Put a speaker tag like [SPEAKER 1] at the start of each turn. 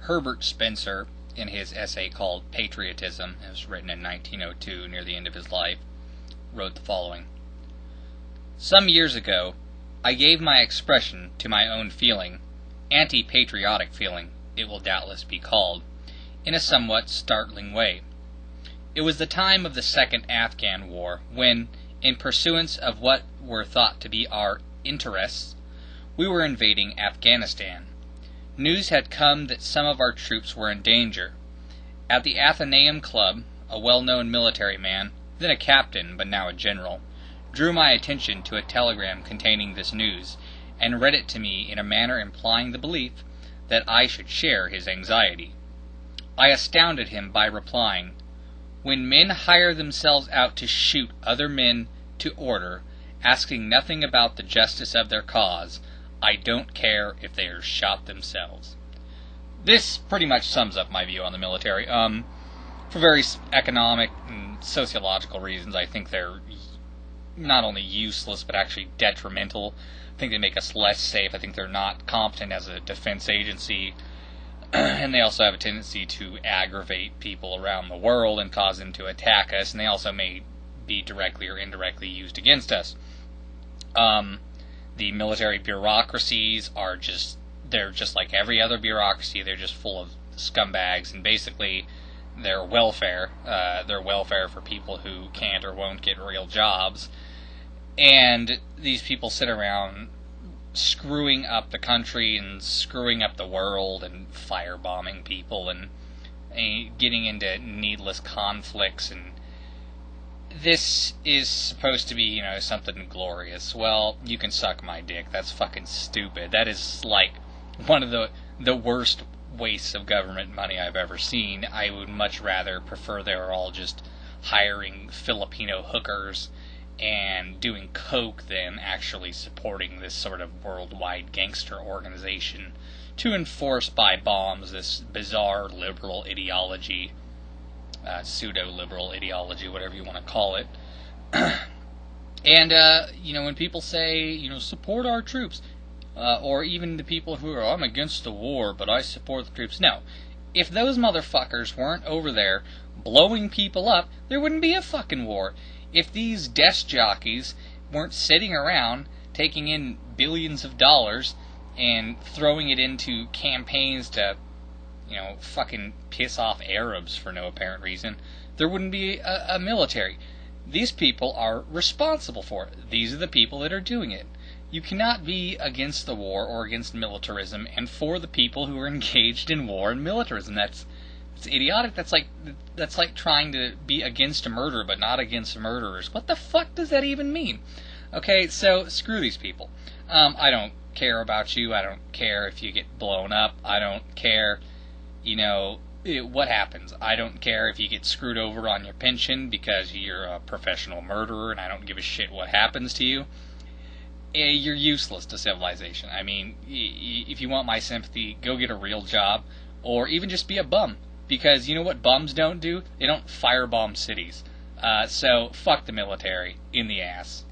[SPEAKER 1] Herbert Spencer, in his essay called Patriotism, it was written in 1902 near the end of his life, wrote the following. Some years ago, I gave my expression to my own feeling, anti-patriotic feeling, it will doubtless be called, in a somewhat startling way. It was the time of the Second Afghan War, when, in pursuance of what were thought to be our interests, we were invading Afghanistan. News had come that some of our troops were in danger. At the Athenaeum Club, a well-known military man, then a captain but now a general, drew my attention to a telegram containing this news, and read it to me in a manner implying the belief that I should share his anxiety. I astounded him by replying, "When men hire themselves out to shoot other men to order, asking nothing about the justice of their cause, I don't care if they are shot themselves." This pretty much sums up my view on the military. For various economic and sociological reasons, I think they're not only useless, but actually detrimental. I think they make us less safe. I think they're not competent as a defense agency. And they also have a tendency to aggravate people around the world and cause them to attack us. And they also may be directly or indirectly used against us. The military bureaucracies they're just like every other bureaucracy. They're just full of scumbags, and basically their welfare for people who can't or won't get real jobs. And these people sit around screwing up the country and screwing up the world and firebombing people and getting into needless conflicts, and this is supposed to be, something glorious. Well, you can suck my dick. That's fucking stupid. That is like one of the worst wastes of government money I've ever seen. I would much rather prefer they were all just hiring Filipino hookers and doing coke than actually supporting this sort of worldwide gangster organization to enforce by bombs this bizarre liberal ideology, pseudo-liberal ideology, whatever you want to call it. And, when people say, support our troops, or even the people who are, I'm against the war, but I support the troops. No. If those motherfuckers weren't over there blowing people up, there wouldn't be a fucking war. If these desk jockeys weren't sitting around taking in billions of dollars and throwing it into campaigns to, fucking piss off Arabs for no apparent reason, there wouldn't be a military. These people are responsible for it. These are the people that are doing it. You cannot be against the war or against militarism and for the people who are engaged in war and militarism. It's idiotic. That's like trying to be against murder but not against murderers. What the fuck does that even mean? Okay, so screw these people. I don't care about you. I don't care if you get blown up. I don't care, what happens. I don't care if you get screwed over on your pension because you're a professional murderer, and I don't give a shit what happens to you. You're useless to civilization. I mean, if you want my sympathy, go get a real job, or even just be a bum. Because you know what bums don't do? They don't firebomb cities. So fuck the military in the ass.